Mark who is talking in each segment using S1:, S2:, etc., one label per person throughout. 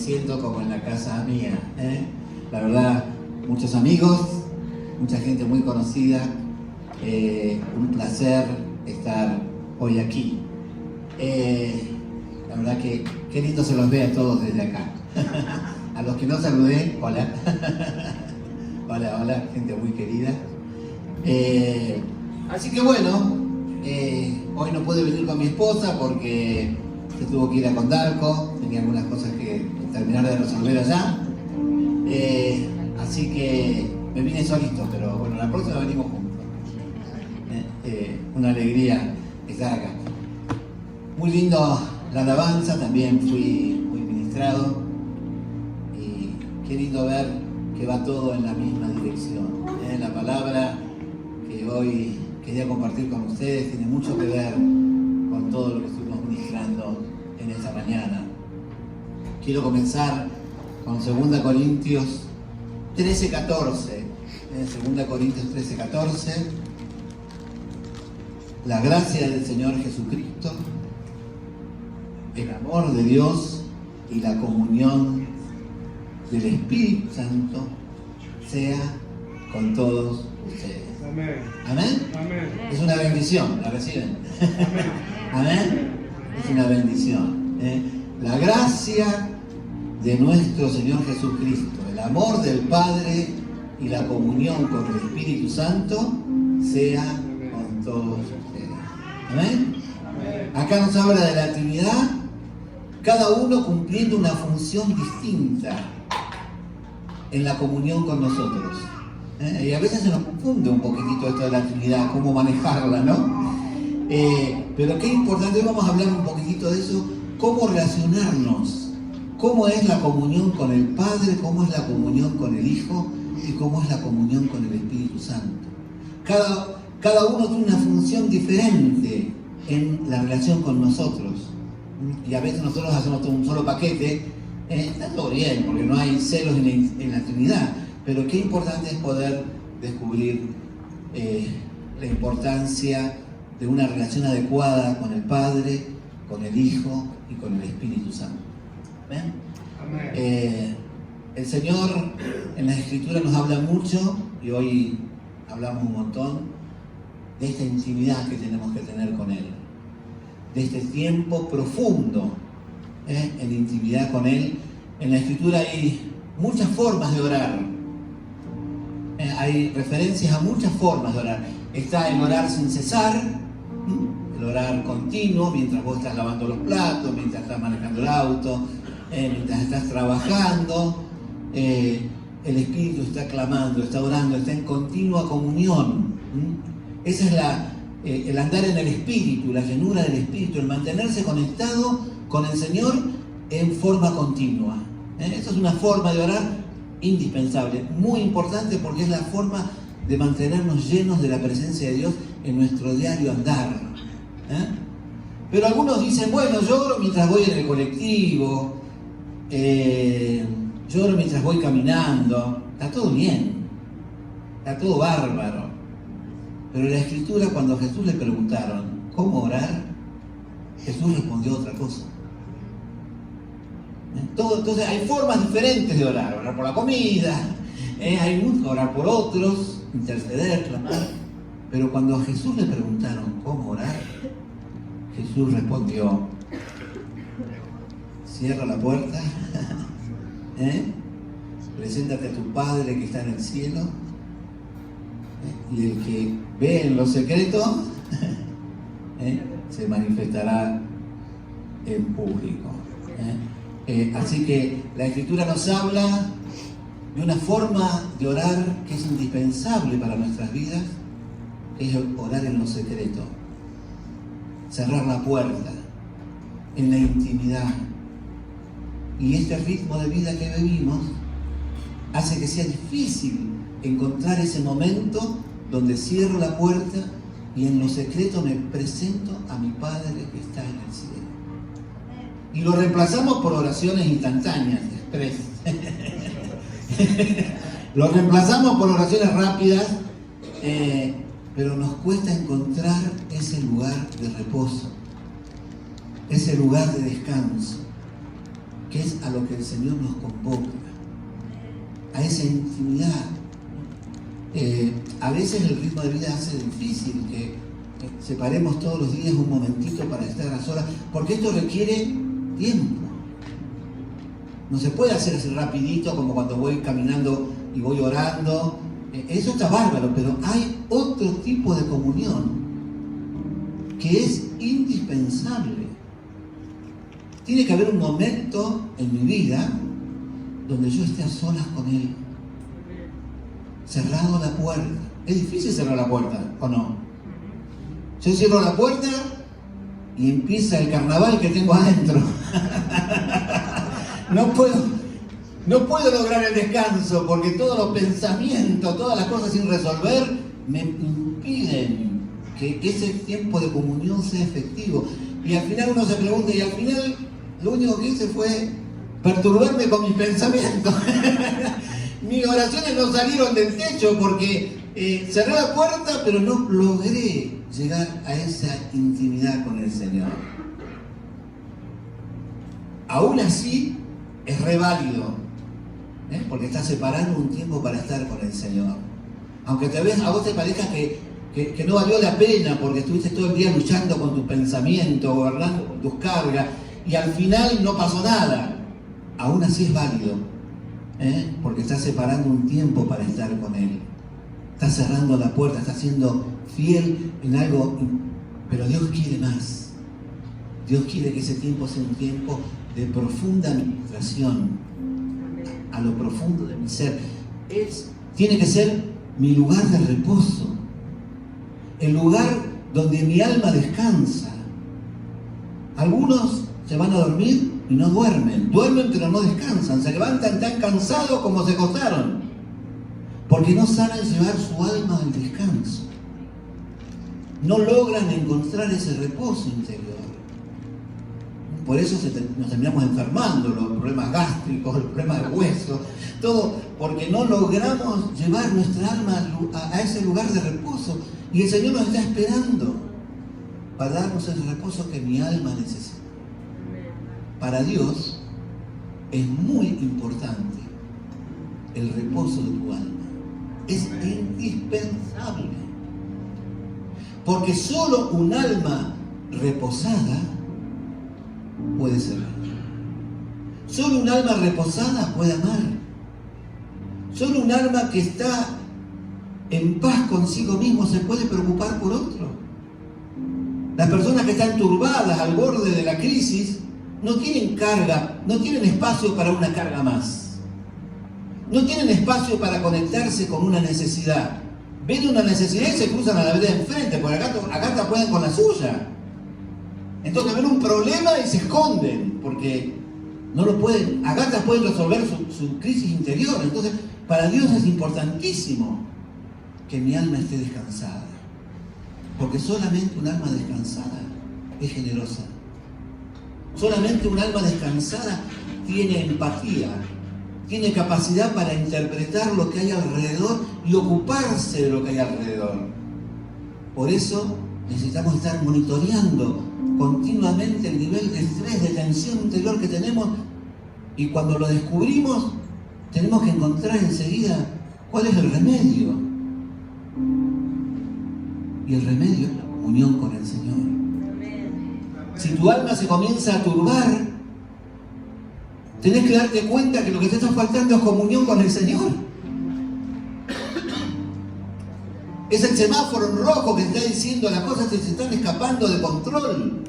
S1: siento como en la casa mía, ¿eh? La verdad, muchos amigos, mucha gente muy conocida, un placer estar hoy aquí. La verdad que qué lindo se los ve a todos desde acá. A los que no saludé, hola. Hola, hola, gente muy querida. Así que bueno, hoy no pude venir con mi esposa porque se tuvo que ir a Condalco, tenía algunas cosas que terminar de resolver allá. Así que me vine solito, pero bueno, la próxima venimos juntos. Una alegría estar acá. Muy lindo la alabanza, también fui muy ministrado. Y qué lindo ver que va todo en la misma dirección. La palabra que hoy quería compartir con ustedes tiene mucho que ver con todo lo que estuvimos ministrando en esta mañana. Quiero comenzar con 2 Corintios 13:14. 2 Corintios 13:14. La gracia del Señor Jesucristo, el amor de Dios y la comunión del Espíritu Santo sea con todos ustedes.
S2: Amén.
S1: ¿Amén?
S2: Amén.
S1: Es una bendición, ¿la reciben?
S2: Amén.
S1: ¿Amén? Es una bendición. La gracia de nuestro Señor Jesucristo, el amor del Padre y la comunión con el Espíritu Santo sea con todos ustedes. ¿Amén? Acá nos habla de la Trinidad, cada uno cumpliendo una función distinta en la comunión con nosotros. Y a veces se nos confunde un poquitito esto de la Trinidad, cómo manejarla, ¿no? Pero qué importante, hoy vamos a hablar un poquitito de eso, cómo relacionarnos, cómo es la comunión con el Padre, cómo es la comunión con el Hijo y cómo es la comunión con el Espíritu Santo. Cada uno tiene una función diferente en la relación con nosotros. Y a veces nosotros hacemos todo un solo paquete. Está todo bien, porque no hay celos en la Trinidad. Pero qué importante es poder descubrir la importancia de una relación adecuada con el Padre, con el Hijo y con el Espíritu Santo. ¿Ven?
S2: Amén.
S1: El Señor en la Escritura nos habla mucho, y hoy hablamos un montón, de esta intimidad que tenemos que tener con Él, de este tiempo profundo en intimidad con Él. En la Escritura hay muchas formas de orar, hay referencias a muchas formas de orar. Está el orar sin cesar, el orar continuo, mientras vos estás lavando los platos, mientras estás manejando el auto, mientras estás trabajando. El Espíritu está clamando, está orando, está en continua comunión. Esa es el andar en el Espíritu, la llenura del Espíritu, el mantenerse conectado con el Señor en forma continua. Esta es una forma de orar indispensable, muy importante, porque es la forma de mantenernos llenos de la presencia de Dios en nuestro diario andar. Pero algunos dicen, bueno, yo oro mientras voy en el colectivo, yo oro mientras voy caminando. Está todo bien, está todo bárbaro. Pero en la Escritura, cuando a Jesús le preguntaron cómo orar, Jesús respondió otra cosa. Entonces hay formas diferentes de orar. Orar por la comida, hay mucho, orar por otros, interceder, clamar. Pero cuando a Jesús le preguntaron cómo orar, Jesús respondió: cierra la puerta, preséntate a tu Padre que está en el cielo, y el que ve en lo secreto se manifestará en público. Así que la Escritura nos habla de una forma de orar que es indispensable para nuestras vidas, que es orar en lo secreto, cerrar la puerta, en la intimidad. Y este ritmo de vida que vivimos hace que sea difícil encontrar ese momento donde cierro la puerta y en lo secreto me presento a mi Padre que está en el cielo. Y lo reemplazamos por oraciones instantáneas, express. Lo reemplazamos por oraciones rápidas, pero nos cuesta encontrar ese lugar de reposo, ese lugar de descanso, que es a lo que el Señor nos convoca, a esa intimidad. A veces el ritmo de vida hace difícil que separemos todos los días un momentito para estar a solas, porque esto requiere tiempo. No se puede hacer así rapidito como cuando voy caminando y voy orando. Eso está bárbaro, pero hay otro tipo de comunión que es indispensable. Tiene que haber un momento en mi vida donde yo esté a solas con Él, cerrado la puerta. Es difícil cerrar la puerta, ¿o no? Yo cierro la puerta y empieza el carnaval que tengo adentro. No puedo lograr el descanso porque todos los pensamientos, todas las cosas sin resolver me impiden que ese tiempo de comunión sea efectivo. Y al final uno se pregunta, y al final lo único que hice fue perturbarme con mis pensamientos. Mis oraciones no salieron del techo porque cerré la puerta, pero no logré llegar a esa intimidad con el Señor. Aún así, es re válido, porque estás separando un tiempo para estar con el Señor. Aunque a vos te parezca que no valió la pena porque estuviste todo el día luchando con tus pensamientos, gobernando con tus cargas, y al final no pasó nada. Aún así es válido, porque estás separando un tiempo para estar con Él. Estás cerrando la puerta, estás siendo fiel en algo, pero Dios quiere más. Dios quiere que ese tiempo sea un tiempo de profunda administración a lo profundo de mi ser. Tiene que ser mi lugar de reposo, el lugar donde mi alma descansa. Algunos se van a dormir y no duermen pero no descansan, se levantan tan cansados como se acostaron, porque no saben llevar su alma al descanso, no logran encontrar ese reposo interior. Por eso nos terminamos enfermando, los problemas gástricos, los problemas de hueso, todo porque no logramos llevar nuestra alma a ese lugar de reposo. Y el Señor nos está esperando para darnos el reposo que mi alma necesita. Para Dios es muy importante el reposo de tu alma. Es indispensable. Porque solo un alma reposada puede servir. Solo un alma reposada puede amar. Solo un alma que está en paz consigo mismo se puede preocupar por otro. Las personas que están turbadas al borde de la crisis no tienen carga, no tienen espacio para una carga más. No tienen espacio para conectarse con una necesidad. Ven una necesidad y se cruzan a la vereda de enfrente, porque acá te pueden con la suya. Entonces ven un problema y se esconden, porque no lo pueden, acá pueden resolver su crisis interior. Entonces, para Dios es importantísimo que mi alma esté descansada, porque solamente un alma descansada es generosa. Solamente un alma descansada tiene empatía, tiene capacidad para interpretar lo que hay alrededor y ocuparse de lo que hay alrededor. Por eso necesitamos estar monitoreando continuamente el nivel de estrés, de tensión interior que tenemos, y cuando lo descubrimos tenemos que encontrar enseguida cuál es el remedio. Y el remedio es la comunión con el Señor. Si tu alma se comienza a turbar, tenés que darte cuenta que lo que te está faltando es comunión con el Señor. Es el semáforo en rojo que te está diciendo las cosas que se están escapando de control.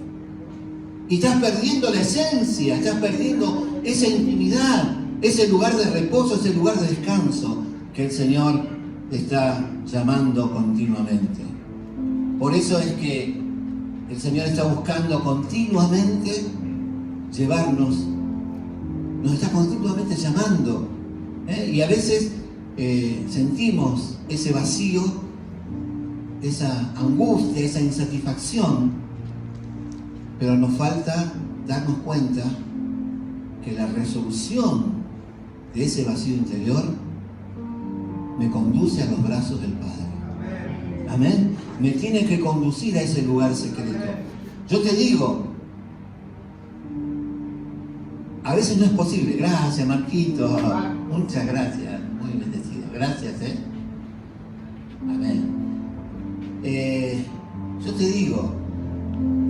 S1: Y estás perdiendo la esencia, estás perdiendo esa intimidad, ese lugar de reposo, ese lugar de descanso que el Señor te está llamando continuamente. Por eso es que el Señor está buscando continuamente llevarnos, nos está continuamente llamando, y a veces sentimos ese vacío, esa angustia, esa insatisfacción, pero nos falta darnos cuenta que la resolución de ese vacío interior me conduce a los brazos del Padre. Amén. Me tiene que conducir a ese lugar secreto. Yo te digo, A veces no es posible. Gracias, Marquito. Muchas gracias. Muy bendecido. Gracias, Amén. Yo te digo,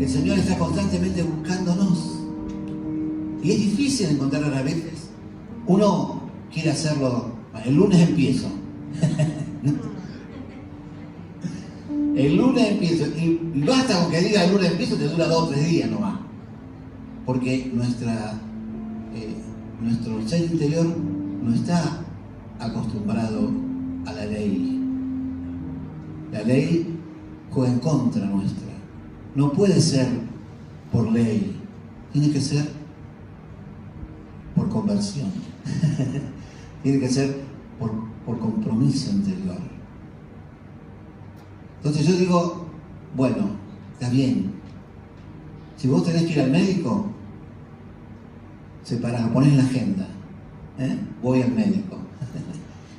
S1: el Señor está constantemente buscándonos. Y es difícil encontrar a veces. Uno quiere hacerlo. El lunes empiezo. El lunes empiezo. Y basta con que diga el lunes empiezo, te dura 2 o 3 días nomás. Porque nuestro ser interior no está acostumbrado a la ley. La ley juega en contra nuestra. No puede ser por ley. Tiene que ser por conversión. Tiene que ser por compromiso interior. Entonces yo digo, bueno, está bien. Si vos tenés que ir al médico, separás, ponés en la agenda. Voy al médico.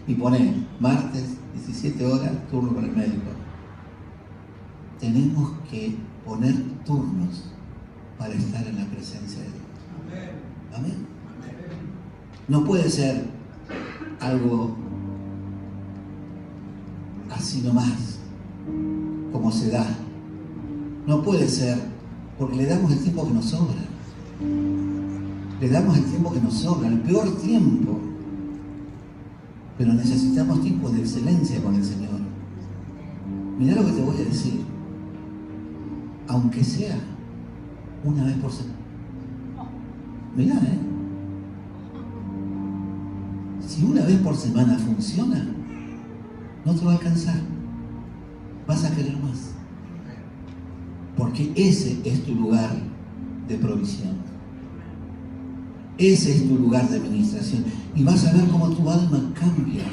S1: Y ponés martes, 17 horas, turno con el médico. Tenemos que poner turnos para estar en la presencia de Dios. Amén. No puede ser algo así nomás, como se da. No puede ser, porque le damos el tiempo que nos sobra. Le damos el tiempo que nos sobra, el peor tiempo. Pero necesitamos tiempo de excelencia con el Señor. Mirá lo que te voy a decir. Aunque sea una vez por semana. Mirá, si una vez por semana funciona, no te va a alcanzar. Vas a querer más. Porque ese es tu lugar de provisión. Ese es tu lugar de administración. Y vas a ver cómo tu alma cambia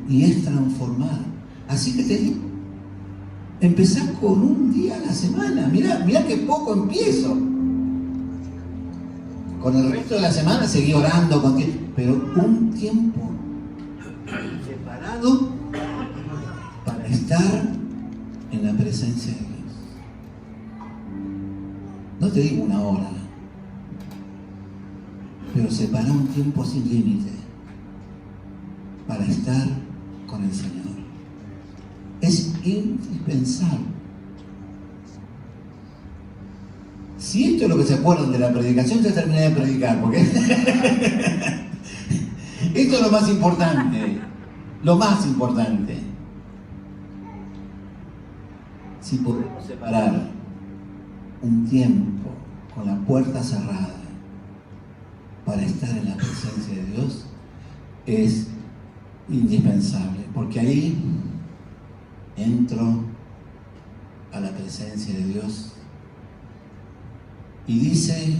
S1: y es transformada. Así que te digo, empezá con un día a la semana. Mirá que poco empiezo. Con el resto de la semana seguí orando contigo. Pero un tiempo separado para estar en la presencia de Dios. No te digo una hora, pero separa un tiempo sin límite para estar con el Señor. Es indispensable. Si esto es lo que se acuerdan de la predicación, ya terminé de predicar, porque esto es lo más importante. Lo más importante. Si podemos separar un tiempo con la puerta cerrada para estar en la presencia de Dios, es indispensable, porque ahí entro a la presencia de Dios y dice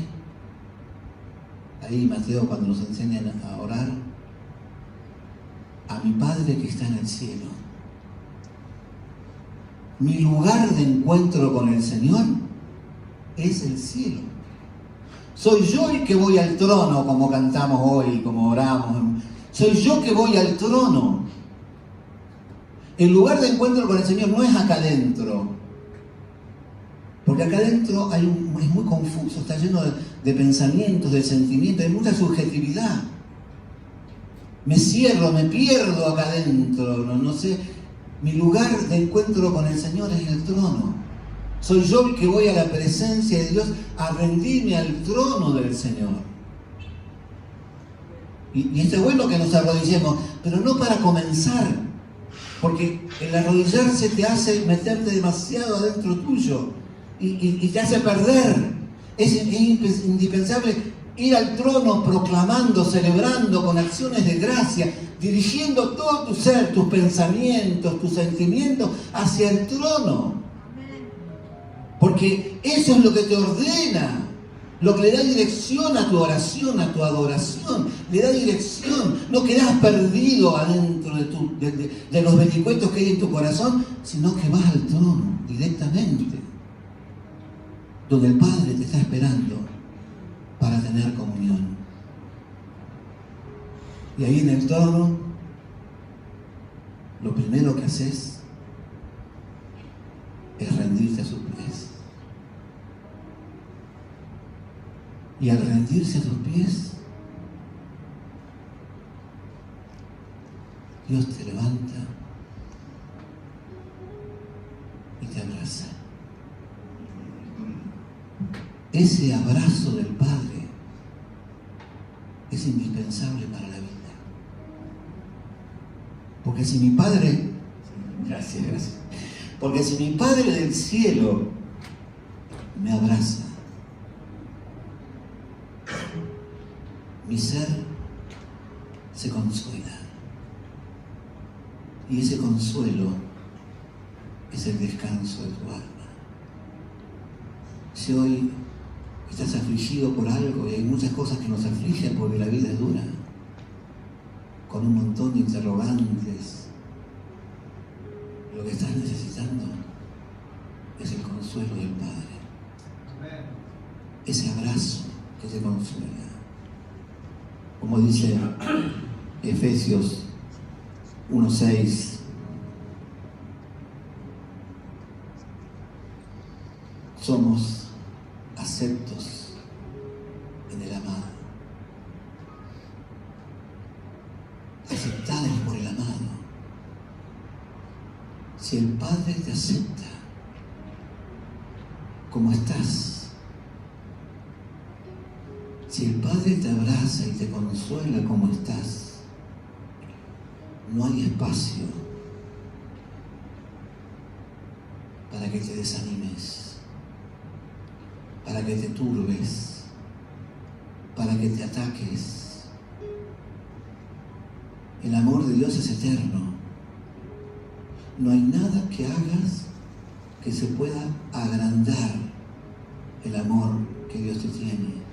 S1: ahí Mateo, cuando nos enseñan a orar, a mi Padre que está en el cielo. Mi lugar de encuentro con el Señor es el cielo. Soy yo el que voy al trono, como cantamos hoy, como oramos. Soy yo que voy al trono. El lugar de encuentro con el Señor no es acá adentro. Porque acá adentro es muy confuso, está lleno de pensamientos, de sentimientos, hay mucha subjetividad. Me cierro, me pierdo acá adentro, no sé. Mi lugar de encuentro con el Señor es el trono. Soy yo el que voy a la presencia de Dios a rendirme al trono del Señor. Y está bueno que nos arrodillemos, pero no para comenzar, porque el arrodillarse te hace meterte demasiado adentro tuyo y te hace perder. Es indispensable ir al trono proclamando, celebrando con acciones de gracia, dirigiendo todo tu ser, tus pensamientos, tus sentimientos hacia el trono. Porque eso es lo que te ordena, lo que le da dirección a tu oración, a tu adoración, le da dirección. No quedás perdido adentro de los vericuetos que hay en tu corazón, sino que vas al trono directamente, donde el Padre te está esperando para tener comunión. Y ahí en el trono, lo primero que haces es rendirte a sus pies. Y al rendirse a tus pies, Dios te levanta y te abraza. Ese abrazo del Padre es indispensable para la vida. Porque si mi Padre, gracias, porque si mi Padre del cielo me abraza, mi ser se consuela. Y ese consuelo es el descanso de tu alma. Si hoy estás afligido por algo, y hay muchas cosas que nos afligen porque la vida es dura, con un montón de interrogantes, lo que estás necesitando es el consuelo del Padre. Ese abrazo que te consuela. Como dice Efesios 1:6, somos aceptos en el amado, aceptados por el amado. Si el Padre te acepta como estás, si el Padre te abraza y te consuela como estás, no hay espacio para que te desanimes, para que te turbes, para que te ataques. El amor de Dios es eterno. No hay nada que hagas que se pueda agrandar el amor que Dios te tiene.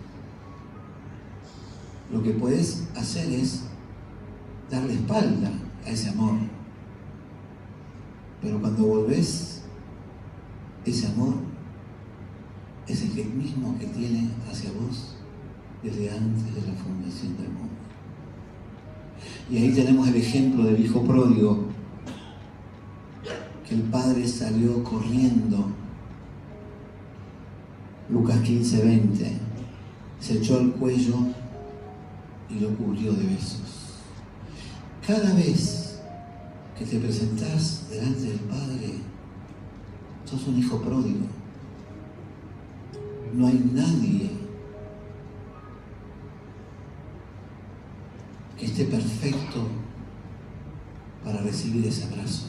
S1: Lo que puedes hacer es darle espalda a ese amor. Pero cuando volvés, ese amor es el mismo que tiene hacia vos desde antes de la fundación del mundo. Y ahí tenemos el ejemplo del hijo pródigo, que el padre salió corriendo. Lucas 15:20, se echó al cuello y lo cubrió de besos. Cada vez que te presentás delante del Padre, sos un hijo pródigo. No hay nadie que esté perfecto para recibir ese abrazo.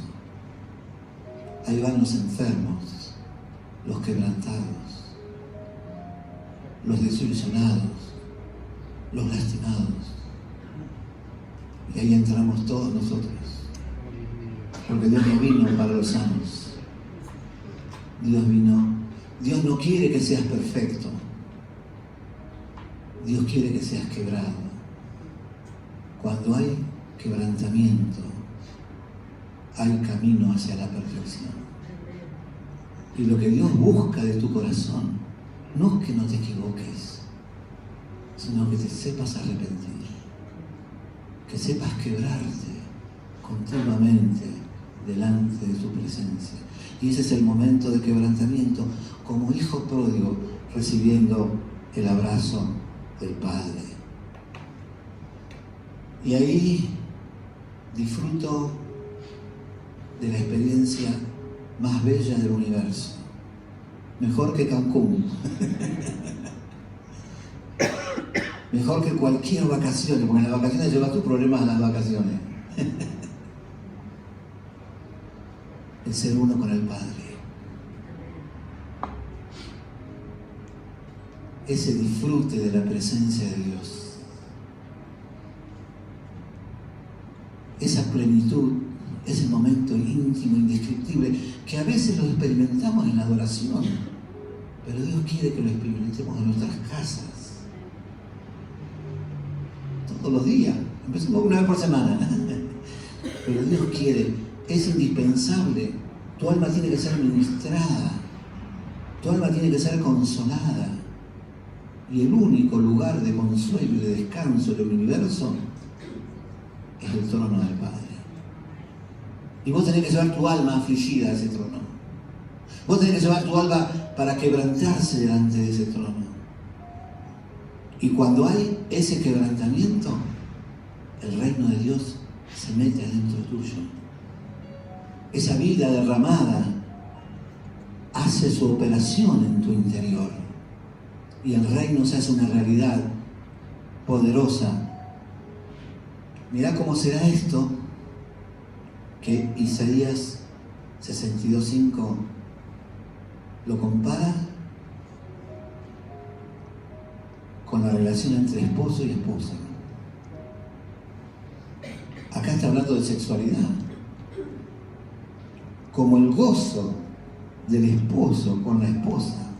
S1: Ahí van los enfermos, los quebrantados, los desilusionados, los lastimados. Y ahí entramos todos nosotros. Porque Dios no vino para los sanos. Dios no quiere que seas perfecto. Dios quiere que seas quebrado. Cuando hay quebrantamiento, hay camino hacia la perfección. Y lo que Dios busca de tu corazón no es que no te equivoques, sino que te sepas arrepentir, que sepas quebrarte continuamente delante de su presencia. Y ese es el momento de quebrantamiento, como hijo pródigo recibiendo el abrazo del Padre. Y ahí disfruto de la experiencia más bella del universo, mejor que Cancún, mejor que cualquier vacaciones, porque en las vacaciones llevas tus problemas a las vacaciones. El ser uno con el Padre, ese disfrute de la presencia de Dios, esa plenitud, ese momento íntimo, indescriptible, que a veces lo experimentamos en la adoración, pero Dios quiere que lo experimentemos en nuestras casas, todos los días, empezamos una vez por semana, pero Dios quiere. Es indispensable. Tu alma tiene que ser ministrada. Tu alma tiene que ser consolada. Y el único lugar de consuelo y de descanso del universo es el trono del Padre. Y vos tenés que llevar tu alma afligida a ese trono. Vos tenés que llevar tu alma para quebrantarse delante de ese trono. Y cuando hay ese quebrantamiento, el reino de Dios se mete adentro tuyo. Esa vida derramada hace su operación en tu interior. Y el reino se hace una realidad poderosa. Mirá cómo será esto, que Isaías 62:5 lo compara con la relación entre esposo y esposa. Acá está hablando de sexualidad. Como el gozo del esposo con la esposa,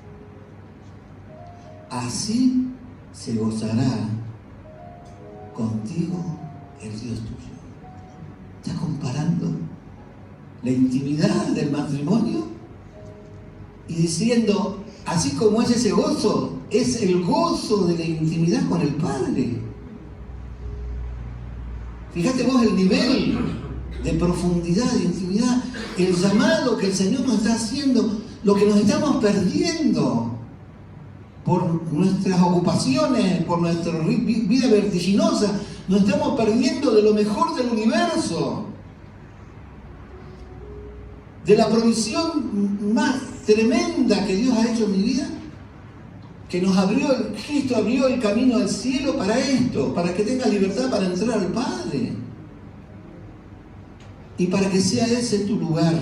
S1: así se gozará contigo el Dios tuyo. Está comparando la intimidad del matrimonio y diciendo, así como es ese gozo, es el gozo de la intimidad con el Padre. Fíjate vos el nivel de profundidad, de intimidad, el llamado que el Señor nos está haciendo, lo que nos estamos perdiendo por nuestras ocupaciones, por nuestra vida vertiginosa, nos estamos perdiendo de lo mejor del universo, de la provisión más tremenda que Dios ha hecho en mi vida, que nos Cristo abrió el camino al cielo para esto, para que tengas libertad para entrar al Padre y para que sea ese tu lugar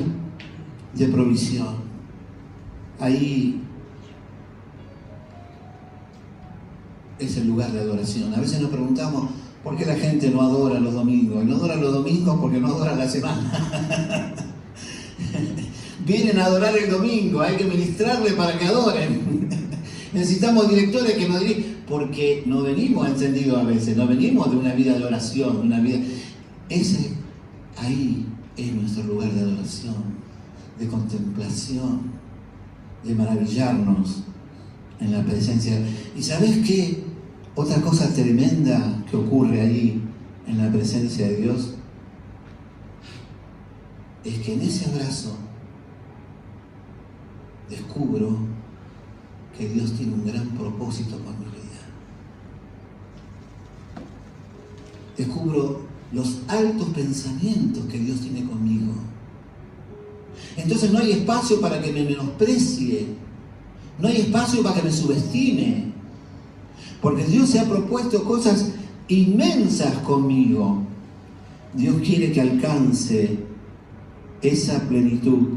S1: de provisión. Ahí es el lugar de adoración. A veces nos preguntamos por qué la gente no adora los domingos. No adora los domingos porque no adora la semana. Vienen a adorar el domingo, hay que ministrarle para que adoren. Necesitamos directores que nos digan, porque no venimos encendidos a veces, no venimos de una vida de oración, una vida. Ahí es nuestro lugar de adoración, de contemplación, de maravillarnos en la presencia. ¿Y sabes qué? Otra cosa tremenda que ocurre ahí en la presencia de Dios es que en ese abrazo descubro que Dios tiene un gran propósito con mi vida. Descubro los altos pensamientos que Dios tiene conmigo. Entonces no hay espacio para que me menosprecie, no hay espacio para que me subestime, porque Dios se ha propuesto cosas inmensas conmigo. Dios quiere que alcance esa plenitud.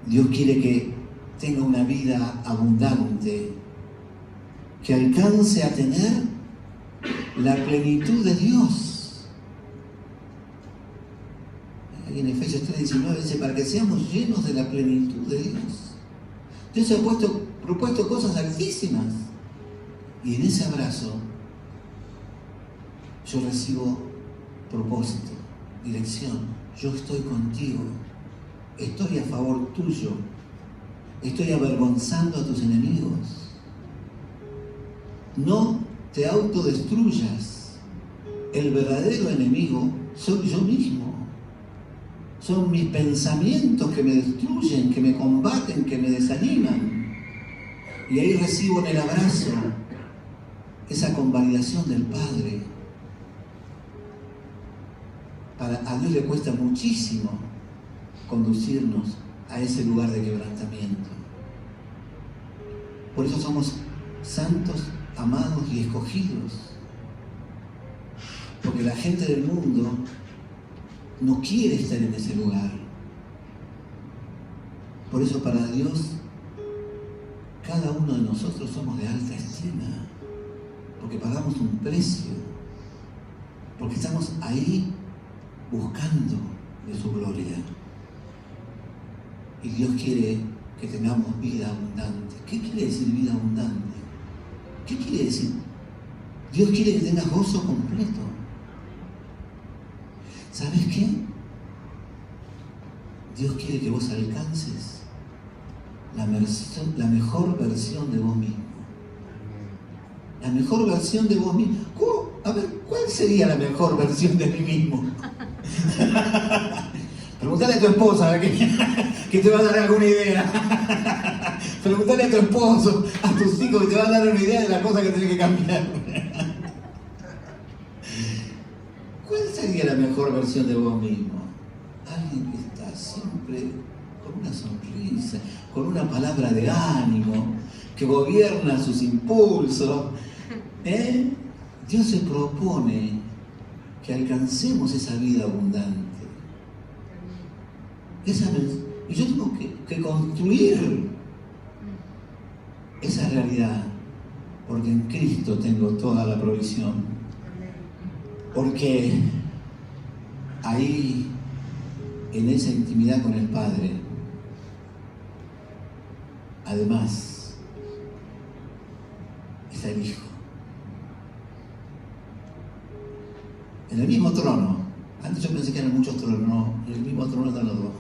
S1: Dios quiere que tenga una vida abundante, que alcance a tener la plenitud de Dios. Ahí en Efesios 3:19 dice, para que seamos llenos de la plenitud de Dios. Dios se ha propuesto cosas altísimas. Y en ese abrazo yo recibo propósito, dirección. Yo estoy contigo. Estoy a favor tuyo. Estoy avergonzando a tus enemigos. No te autodestruyas. El verdadero enemigo soy yo mismo. Son mis pensamientos que me destruyen, que me combaten, que me desaniman. Y ahí recibo en el abrazo esa convalidación del Padre. A Dios le cuesta muchísimo conducirnos a ese lugar de quebrantamiento. Por eso somos santos, amados y escogidos. Porque la gente del mundo no quiere estar en ese lugar. Por eso para Dios, cada uno de nosotros somos de alta estima. Porque pagamos un precio. Porque estamos ahí buscando de su gloria. Y Dios quiere que tengamos vida abundante. ¿Qué quiere decir vida abundante? ¿Qué quiere decir? Dios quiere que tengas gozo completo. ¿Sabes qué? Dios quiere que vos alcances la mejor versión de vos mismo. La mejor versión de vos mismo. ¿Cómo? A ver, ¿cuál sería la mejor versión de mí mismo? Preguntale a tu esposa, a ver, que te va a dar alguna idea. Preguntale a tu esposo, a tus hijos, que te van a dar una idea de las cosas que tenés que cambiar. ¿Cuál sería la mejor versión de vos mismo? Alguien que está siempre con una sonrisa, con una palabra de ánimo, que gobierna sus impulsos. Dios se propone que alcancemos esa vida abundante. Y yo tengo que construir esa realidad, porque en Cristo tengo toda la provisión. Porque ahí, en esa intimidad con el Padre, además, está el Hijo. En el mismo trono. Antes yo pensé que eran muchos tronos, no, en el mismo trono están los dos.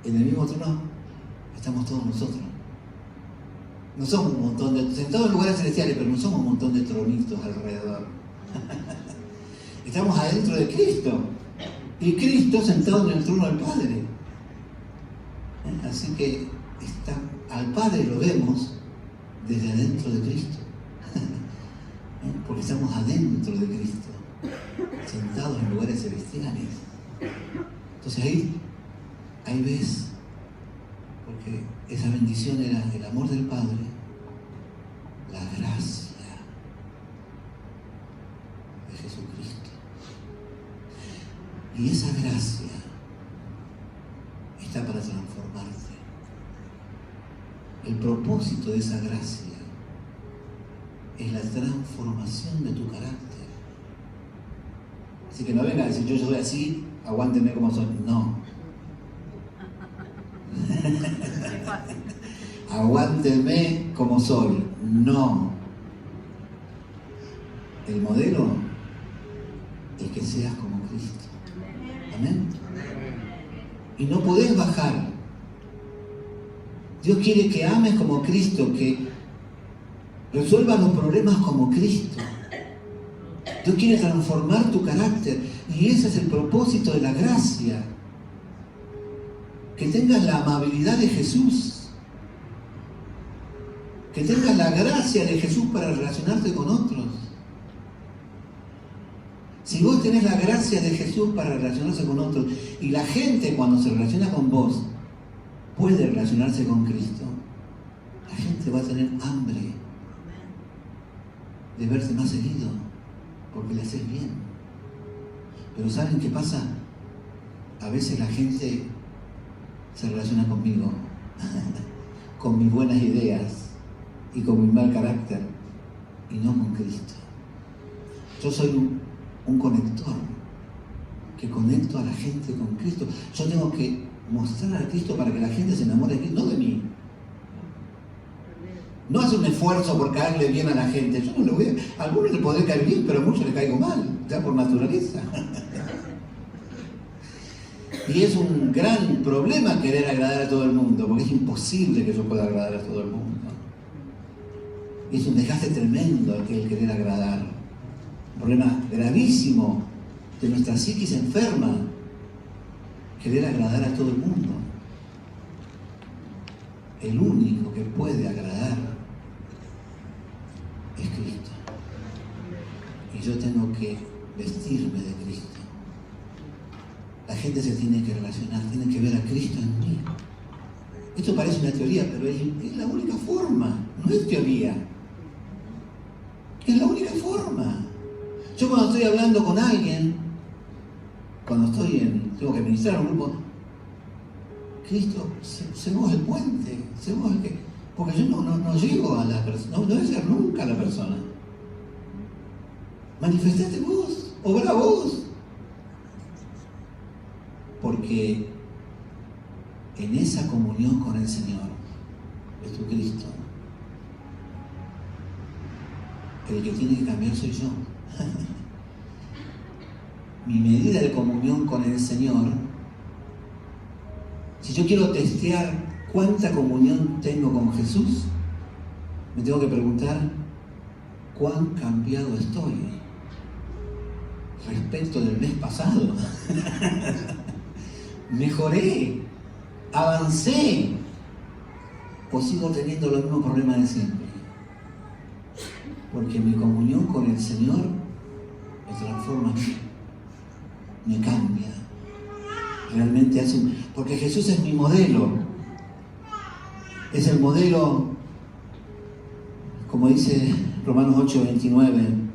S1: En el mismo trono estamos todos nosotros. No somos un montón de... sentados en lugares celestiales, pero no somos un montón de tronitos alrededor. Estamos adentro de Cristo. Y Cristo sentado en el trono del Padre. Así que al Padre lo vemos desde adentro de Cristo. Porque estamos adentro de Cristo, sentados en lugares celestiales. Entonces ahí ves, porque esa bendición era el amor del Padre, la gracia de Jesucristo. Y esa gracia está para transformarte. El propósito de esa gracia es la transformación de tu carácter. Así que no venga a decir, yo soy así, aguánteme como soy. No. Aguánteme como soy. No. El modelo es que seas como Cristo. Amén. Y no podés bajar. Dios quiere que ames como Cristo, que resuelva los problemas como Cristo. Dios quiere transformar tu carácter. Y ese es el propósito de la gracia. Que tengas la amabilidad de Jesús. Que tengas la gracia de Jesús para relacionarte con otros. Si vos tenés la gracia de Jesús para relacionarse con otros, y la gente cuando se relaciona con vos puede relacionarse con Cristo, la gente va a tener hambre de verte más seguido, porque le haces bien. Pero ¿saben qué pasa? A veces la gente se relaciona conmigo, con mis buenas ideas y con mi mal carácter, y no con Cristo. Yo soy un conector, que conecto a la gente con Cristo. Yo tengo que mostrar a Cristo para que la gente se enamore de Cristo, no de mí. No hace un esfuerzo por caerle bien a la gente. Yo no le voy a algunos le podré caer bien, pero a muchos le caigo mal, ya por naturaleza. Y es un gran problema querer agradar a todo el mundo, porque es imposible que yo pueda agradar a todo el mundo. Y es un desgaste tremendo el querer agradar. Un problema gravísimo de nuestra psiquis enferma, querer agradar a todo el mundo. El único que puede agradar es Cristo. Y yo tengo que vestirme de Cristo. La gente se tiene que relacionar, tiene que ver a Cristo en mí. Esto parece una teoría, pero es la única forma, no es teoría. Es la única forma. Yo cuando estoy hablando con alguien, tengo que ministrar a un grupo, Cristo, seamos el puente, seamos el que... Porque yo no llego a la persona, no voy a llegar nunca a la persona. Manifestate vos, obra vos. Porque en esa comunión con el Señor, Jesucristo, el que tiene que cambiar soy yo. Mi medida de comunión con el Señor, si yo quiero testear cuánta comunión tengo con Jesús, me tengo que preguntar cuán cambiado estoy respecto del mes pasado. Mejoré, avancé, ¿O sigo teniendo los mismos problemas de siempre? Porque mi comunión con el Señor me transforma a mí, me cambia. Realmente hace porque Jesús es mi modelo. Es el modelo, como dice Romanos 8:29,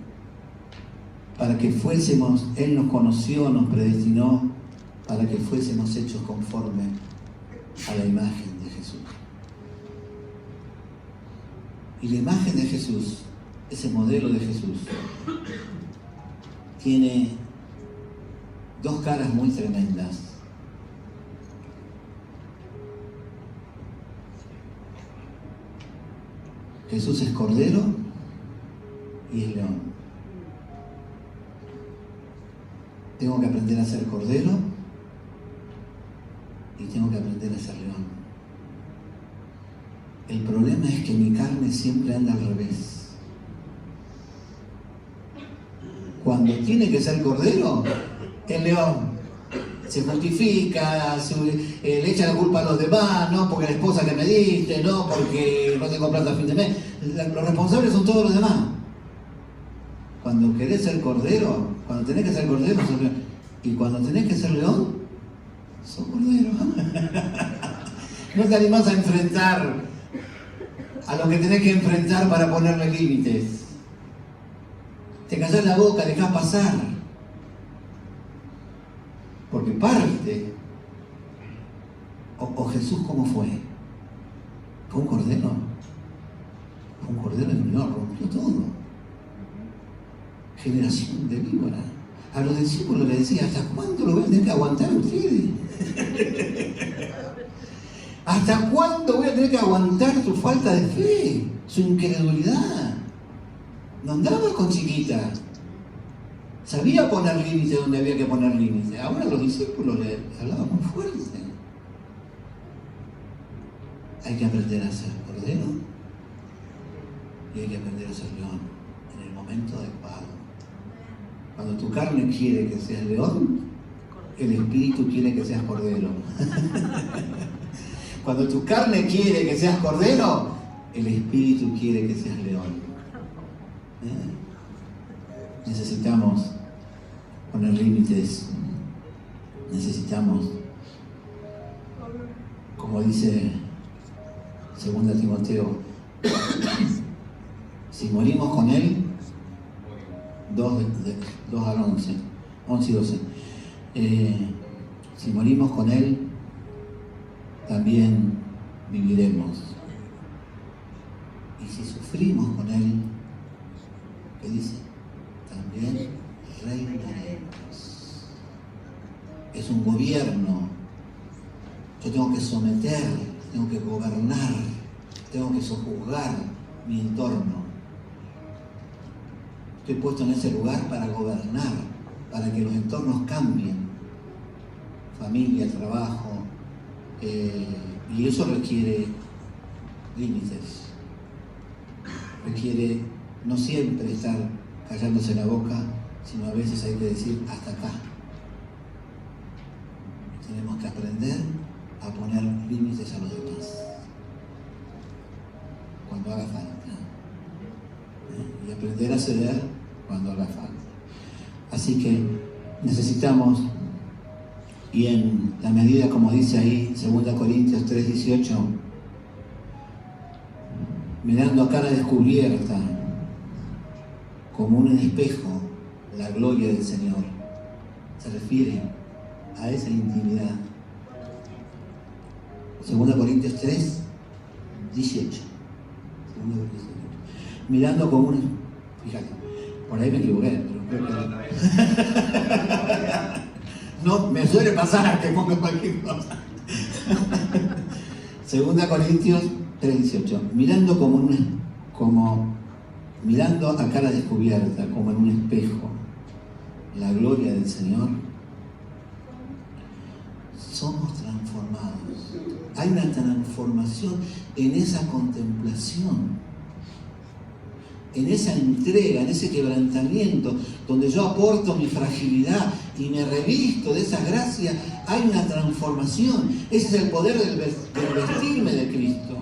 S1: para que fuésemos, Él nos conoció, nos predestinó, para que fuésemos hechos conforme a la imagen de Jesús. Y la imagen de Jesús, ese modelo de Jesús, tiene dos caras muy tremendas. Jesús es cordero y es león. Tengo que aprender a ser cordero y tengo que aprender a ser león. El problema es que mi carne siempre anda al revés. Cuando tiene que ser cordero, es león. Se justifica, le echa la culpa a los demás, no porque la esposa que me diste, no porque no tengo plata a fin de mes. Los responsables son todos los demás. Cuando querés ser cordero, cuando tenés que ser cordero, sos león. Y cuando tenés que ser león, sos cordero. No te animás a enfrentar a lo que tenés que enfrentar para ponerle límites. Te callás la boca, dejás pasar. Porque parte. O Jesús, ¿cómo fue? ¿Fue un cordero? Fue un cordero y no, rompió todo. Generación de víbora. A los discípulos les decía, ¿hasta cuándo lo voy a tener que aguantar ustedes? ¿Hasta cuándo voy a tener que aguantar tu falta de fe? Su incredulidad. No andaba con chiquita. Sabía poner límites donde había que poner límites. Ahora los discípulos le hablaban muy fuerte. Hay que aprender a ser cordero y hay que aprender a ser león en el momento adecuado. Cuando tu carne quiere que seas león, el espíritu quiere que seas cordero. Cuando tu carne quiere que seas cordero, el espíritu quiere que seas león. Necesitamos poner límites. Necesitamos, como dice 2 Timoteo, si morimos con Él, 2 al 11 y 12, si morimos con Él, también viviremos. Y si sufrimos con Él, ¿qué dice? También reinaremos. Es un gobierno. Yo tengo que someter, tengo que gobernar, tengo que sojuzgar mi entorno. Estoy puesto en ese lugar para gobernar, para que los entornos cambien. Familia, trabajo, y eso requiere límites. Requiere no siempre estar callándose la boca, sino a veces hay que decir hasta acá. Tenemos que aprender a poner límites a los demás cuando haga falta, y aprender a ceder cuando haga falta. Así que necesitamos, y en la medida, como dice ahí 2 Corintios 3:18, mirando a cara descubierta, como un espejo, la gloria del Señor, se refiere a esa intimidad. 2 Corintios 3:18. Mirando como un... Fíjate, por ahí me equivoqué, pero creo que... No, me suele pasar que pongo cualquier cosa. 2 Corintios 3:18. Mirando a cara descubierta, como en un espejo, la gloria del Señor, somos transformados. Hay una transformación en esa contemplación, en esa entrega, en ese quebrantamiento, donde yo aporto mi fragilidad y me revisto de esa gracia. Hay una transformación. Ese es el poder del vestirme de Cristo.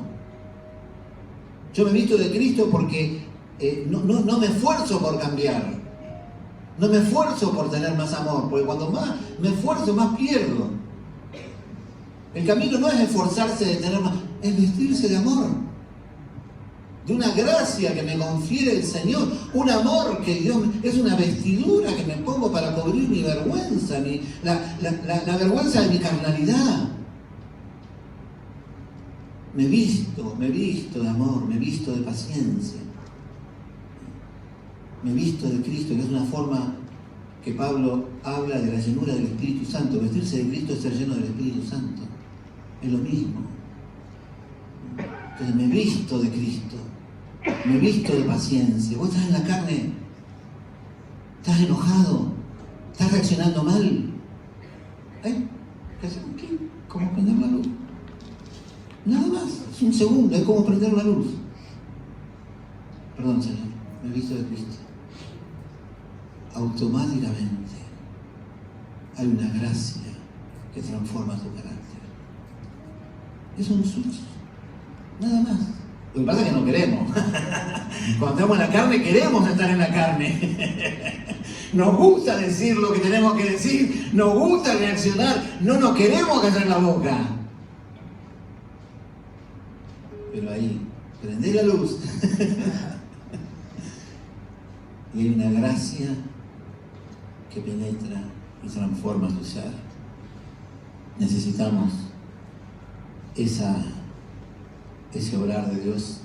S1: Yo me visto de Cristo porque no me esfuerzo por cambiar. No me esfuerzo por tener más amor, porque cuando más me esfuerzo, más pierdo. El camino no es esforzarse de tener más, es vestirse de amor. De una gracia que me confiere el Señor, un amor que Dios, es una vestidura que me pongo para cubrir mi vergüenza, la vergüenza de mi carnalidad. Me visto de amor, me visto de paciencia. Me visto de Cristo, que es una forma que Pablo habla de la llenura del Espíritu Santo. Vestirse de Cristo es ser lleno del Espíritu Santo. Es lo mismo. Entonces me visto de Cristo. Me visto de paciencia. Vos estás en la carne, estás enojado, estás reaccionando mal. ¿Cómo prender la luz? Nada más, es un segundo, es como prender la luz. Perdón, Señor, me visto de Cristo. Automáticamente hay una gracia que transforma tu carácter. Es un switch, nada más. Lo que pasa es que no queremos. Cuando estamos en la carne, queremos estar en la carne. Nos gusta decir lo que tenemos que decir, nos gusta reaccionar, no nos queremos callar la boca. Pero ahí, prendé la luz. Y hay una gracia que penetra y transforma tu ser. Necesitamos ese obrar de Dios.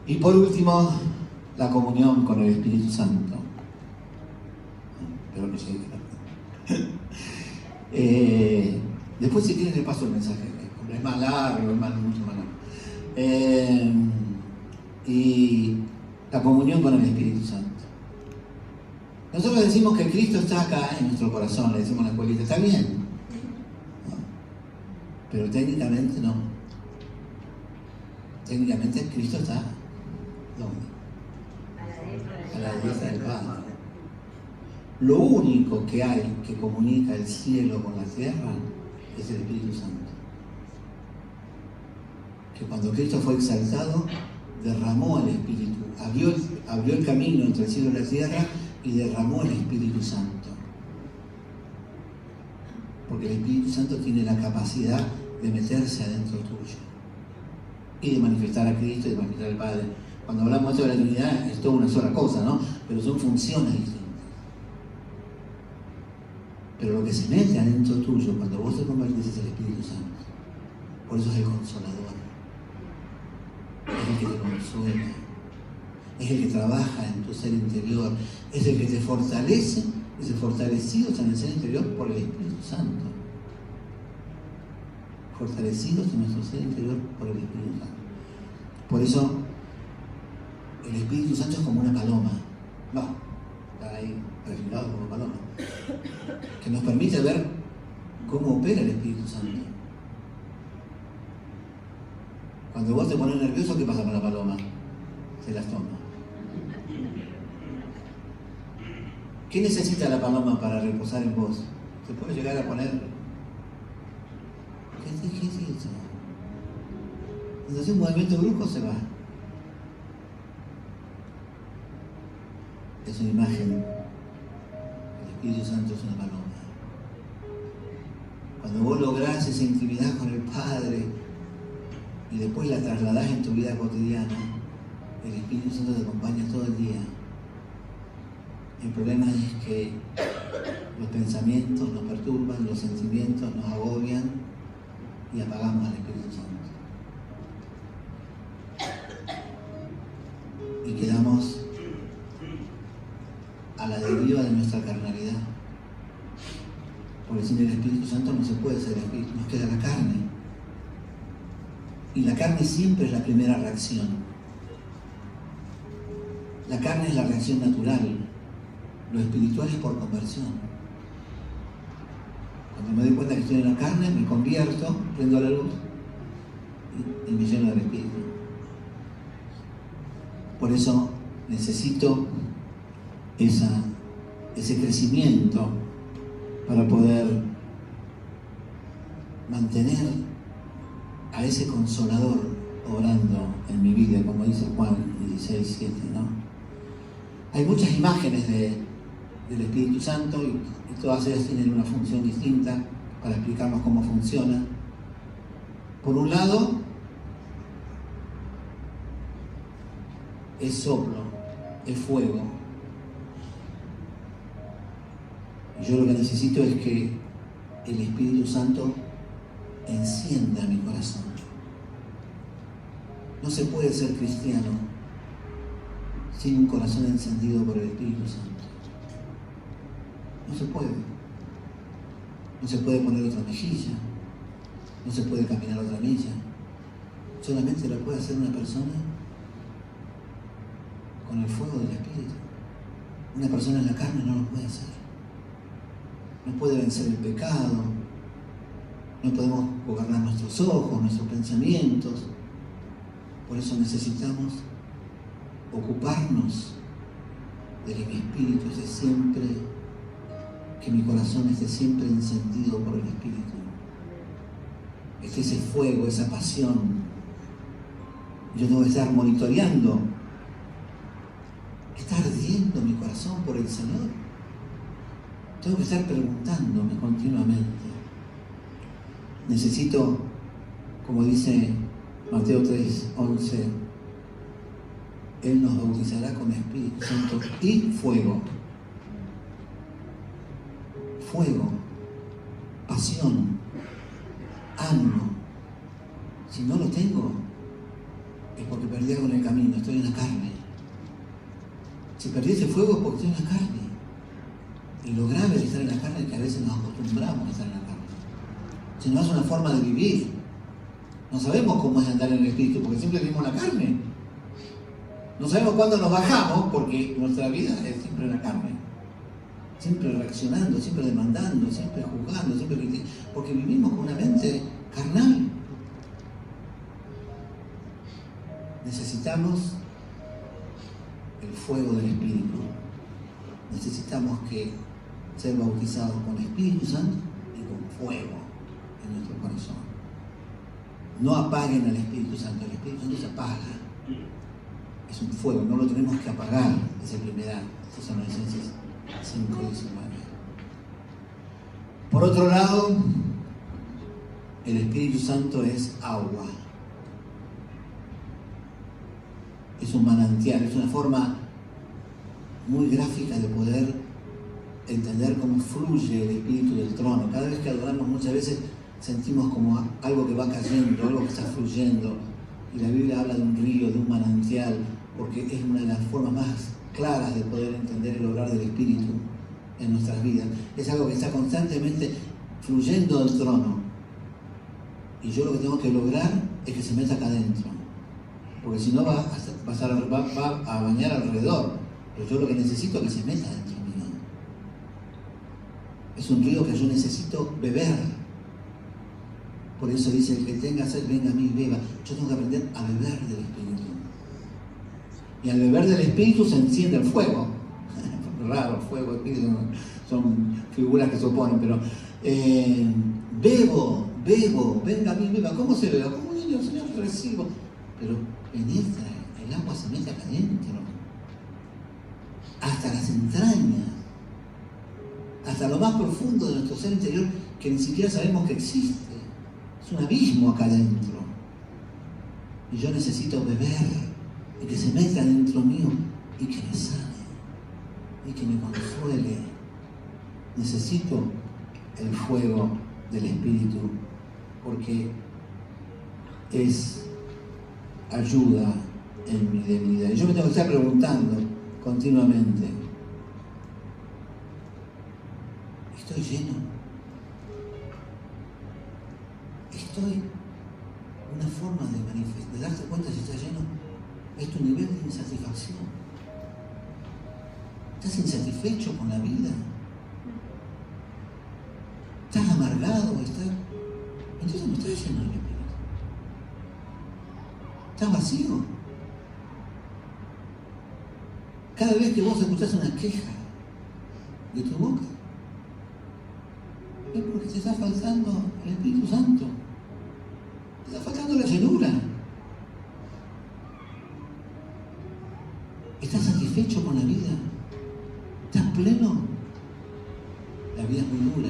S1: Y por último, la comunión con el Espíritu Santo. Espero que llegue. Después, si quieren, le paso el mensaje. Es más largo, mucho más largo. Y la comunión con el Espíritu Santo. Nosotros decimos que Cristo está acá en nuestro corazón, le decimos a la escuelita, está bien, ¿no? Pero técnicamente no. Técnicamente Cristo está ¿dónde? A la diestra del Padre. Lo único que hay que comunica el cielo con la tierra es el Espíritu Santo. Que cuando Cristo fue exaltado, derramó el Espíritu, abrió el camino entre el cielo y la tierra y derramó el Espíritu Santo. Porque el Espíritu Santo tiene la capacidad de meterse adentro tuyo y de manifestar a Cristo y de manifestar al Padre. Cuando hablamos esto de la Trinidad es toda una sola cosa, ¿no? Pero son funciones distintas. Pero lo que se mete adentro tuyo cuando vos te convertís es el Espíritu Santo. Por eso es el Consolador. Es el que te consuela, es el que trabaja en tu ser interior, es el que te fortalece, y ser fortalecidos en el ser interior por el Espíritu Santo. Fortalecidos en nuestro ser interior por el Espíritu Santo. Por eso, el Espíritu Santo es como una paloma. No, está ahí refilado como paloma. Que nos permite ver cómo opera el Espíritu Santo. Cuando vos te pones nervioso, ¿qué pasa con la paloma? Se las toma. ¿Qué necesita la paloma para reposar en vos? ¿Se puede llegar a poner? ¿Qué es eso? Cuando hace un movimiento brusco se va. Es una imagen. El Espíritu Santo es una paloma. Cuando vos lográs esa intimidad con el Padre y después la trasladás en tu vida cotidiana, el Espíritu Santo te acompaña todo el día. El problema es que los pensamientos nos perturban, los sentimientos nos agobian y apagamos al Espíritu Santo. Y quedamos a la deriva de nuestra carnalidad. Porque sin el Espíritu Santo no se puede ser Espíritu, nos queda la carne. Y la carne siempre es la primera reacción. La carne es la reacción natural. Lo espiritual es por conversión. Cuando me doy cuenta que estoy en la carne, me convierto, prendo la luz y me lleno del Espíritu. Por eso necesito ese crecimiento para poder mantener a ese Consolador obrando obrando en mi vida, como dice Juan 16:7, ¿no? Hay muchas imágenes del Espíritu Santo y todas ellas tienen una función distinta para explicarnos cómo funciona. Por un lado, es soplo, es fuego. Y yo lo que necesito es que el Espíritu Santo encienda mi corazón. No se puede ser cristiano sin un corazón encendido por el Espíritu Santo. No se puede. No se puede poner otra mejilla. No se puede caminar otra milla. Solamente lo puede hacer una persona con el fuego del Espíritu. Una persona en la carne no lo puede hacer. No puede vencer el pecado. No podemos gobernar nuestros ojos, nuestros pensamientos. Por eso necesitamos ocuparnos de que mi espíritu esté siempre, que mi corazón esté siempre encendido por el Espíritu. Es que ese fuego, esa pasión, yo tengo que estar monitoreando. ¿Está ardiendo mi corazón por el Señor? Tengo que estar preguntándome continuamente. Necesito, como dice Mateo 3:11, Él nos bautizará con Espíritu Santo y fuego. Fuego, pasión, ánimo. Si no lo tengo, es porque perdí algo en el camino, estoy en la carne. Si perdí ese fuego es porque estoy en la carne. Y lo grave de estar en la carne es que a veces nos acostumbramos a estar en la carne. Si no es una forma de vivir. No sabemos cómo es andar en el Espíritu porque siempre vivimos en la carne. No sabemos cuándo nos bajamos porque nuestra vida es siempre en la carne. Siempre reaccionando, siempre demandando, siempre juzgando, siempre criticando. Porque vivimos con una mente carnal. Necesitamos el fuego del Espíritu. Necesitamos ser bautizados con Espíritu Santo y con fuego en nuestro corazón. No apaguen al Espíritu Santo. El Espíritu Santo se apaga. Es un fuego, no lo tenemos que apagar, dice primera Tesalonicenses 5:19. Por otro lado, el Espíritu Santo es agua. Es un manantial, es una forma muy gráfica de poder entender cómo fluye el Espíritu del trono. Cada vez que adoramos muchas veces sentimos como algo que va cayendo, algo que está fluyendo. Y la Biblia habla de un río, de un manantial, porque es una de las formas más claras de poder entender el obrar del Espíritu en nuestras vidas. Es algo que está constantemente fluyendo del trono. Y yo lo que tengo que lograr es que se meta acá adentro. Porque si no va a bañar alrededor. Pero yo lo que necesito es que se meta dentro mío. Es un río que yo necesito beber. Por eso dice, el que tenga sed, venga a mí y beba. Yo tengo que aprender a beber del Espíritu. Y al beber del Espíritu se enciende el fuego. Raro, fuego, Espíritu, son figuras que se oponen, pero bebo, venga a mí y beba. ¿Cómo se bebe? Como un niño, Señor, recibo. Pero penetra, el agua se mete acá adentro. Hasta las entrañas. Hasta lo más profundo de nuestro ser interior que ni siquiera sabemos que existe. Es un abismo acá adentro. Y yo necesito beber y que se meta dentro mío y que me sane y que me consuele. Necesito el fuego del Espíritu porque es ayuda en mi debilidad. Y yo me tengo que estar preguntando continuamente, ¿estoy lleno? ¿Estoy? Una forma de darse cuenta si estás lleno es tu nivel de insatisfacción. ¿Estás insatisfecho con la vida? ¿Estás amargado? Entonces no estás lleno del Espíritu. ¿Estás vacío? Cada vez que vos escuchás una queja de tu boca, es porque te está faltando el Espíritu Santo. Te está faltando la llenura. ¿Estás satisfecho con la vida? ¿Estás pleno? La vida es muy dura.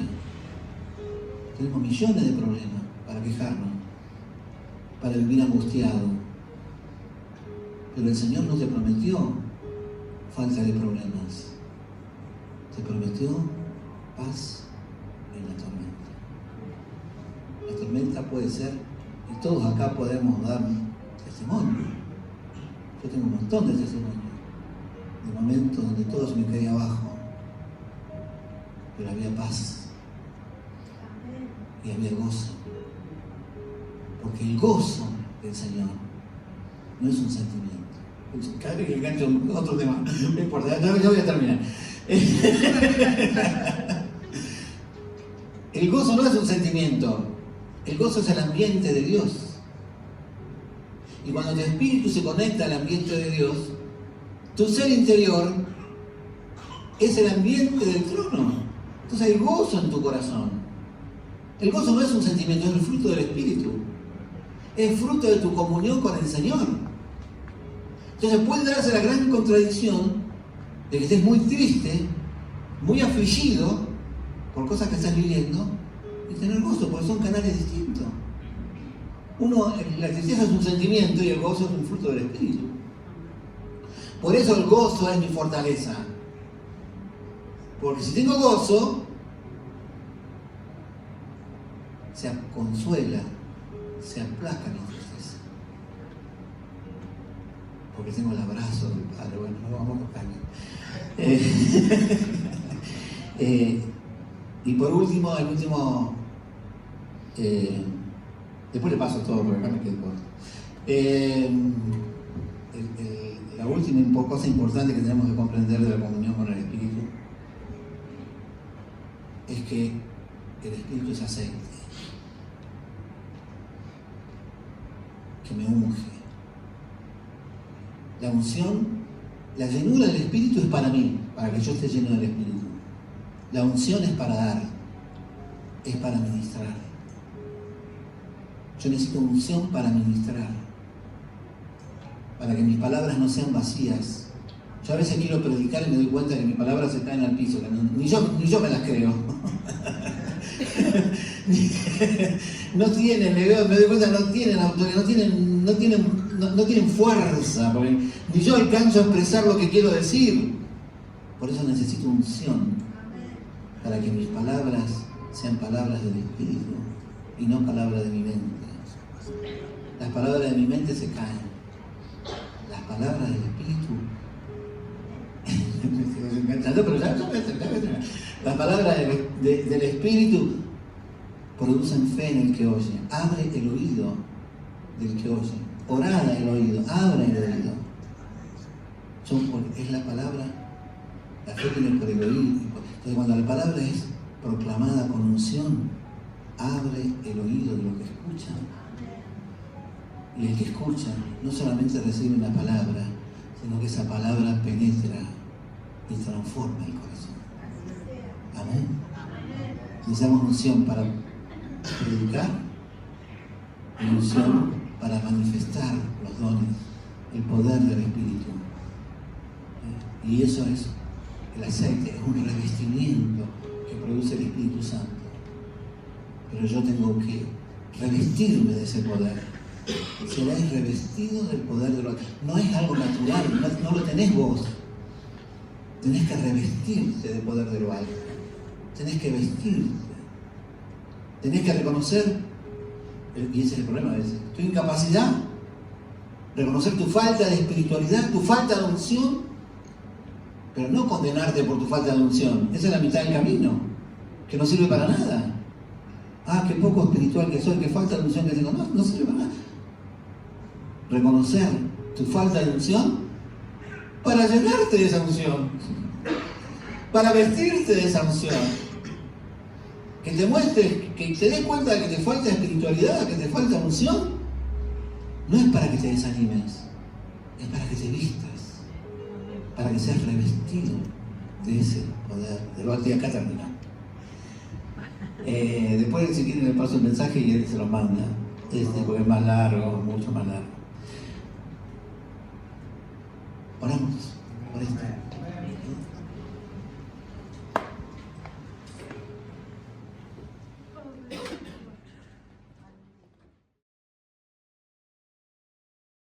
S1: Tenemos millones de problemas para quejarnos, para vivir angustiado. Pero el Señor no te prometió falta de problemas. Te prometió paz en la tormenta. La tormenta puede ser, y todos acá podemos dar testimonio. Yo tengo un montón de testimonios, de momentos donde todo se me caía abajo, pero había paz y había gozo. Porque el gozo del Señor no es un sentimiento. Cada vez que engancho otro tema, no importa, ya voy a terminar. El gozo no es un sentimiento, el gozo es el ambiente de Dios. Y cuando tu espíritu se conecta al ambiente de Dios, tu ser interior es el ambiente del trono. Entonces hay gozo en tu corazón. El gozo no es un sentimiento, es el fruto del espíritu. Es fruto de tu comunión con el Señor. Entonces puede darse la gran contradicción de que estés muy triste, muy afligido por cosas que estás viviendo y tener gozo, porque son canales distintos. La tristeza es un sentimiento y el gozo es un fruto del espíritu. Por eso el gozo es mi fortaleza. Porque si tengo gozo, se consuela, se aplaca mi tristeza. Porque tengo el abrazo del Padre. Bueno, no vamos a buscar. Y por último, después le paso todo porque acá me quedé corto. La última cosa importante que tenemos que comprender de la comunión con el Espíritu es que el Espíritu es aceite que me unge. La unción, la llenura del Espíritu es para mí, para que yo esté lleno del Espíritu. La unción es para dar, es para ministrar. Yo necesito unción para ministrar, para que mis palabras no sean vacías. Yo a veces quiero predicar y me doy cuenta que mis palabras se caen al piso, que ni yo me las creo. No tienen, me doy cuenta, no tienen autoridad, no tienen fuerza, porque ni yo alcanzo a expresar lo que quiero decir. Por eso necesito unción, para que mis palabras sean palabras del Espíritu y no palabras de mi mente. Las palabras de mi mente se caen. Las palabras del Espíritu pero las palabras del Espíritu producen fe en el que oye. Abre el oído del que oye. Orad el oído, abre el oído. Es la palabra, la fe viene por el oído. Entonces cuando la palabra es proclamada con unción, abre el oído de lo que escucha. Y el que escucha no solamente recibe una palabra, sino que esa palabra penetra y transforma el corazón. Amén. Necesitamos unción para predicar y unción para manifestar los dones, el poder del Espíritu. Y eso es el aceite, es un revestimiento que produce el Espíritu Santo. Pero yo tengo que revestirme de ese poder. Seréis revestidos del poder de lo... No es algo natural, no lo tenés vos. Tenés que revestirte del poder de lo alto. Tenés que vestirte. Tenés que reconocer, y ese es el problema a veces, tu incapacidad, reconocer tu falta de espiritualidad, tu falta de unción, pero no condenarte por tu falta de unción. Esa es la mitad del camino, que no sirve para nada. Ah, qué poco espiritual que soy, qué falta de unción que tengo. No sirve para nada. Reconocer tu falta de unción para llenarte de esa unción, para vestirte de esa unción, que te muestres, que te des cuenta de que te falta espiritualidad, que te falta unción. No es para que te desanimes, es para que te vistas, para que seas revestido de ese poder de lo alto. Y acá termina. Después, si quieren, le paso el mensaje y él se lo manda, porque es más largo, mucho más largo. Oramos. Cristo.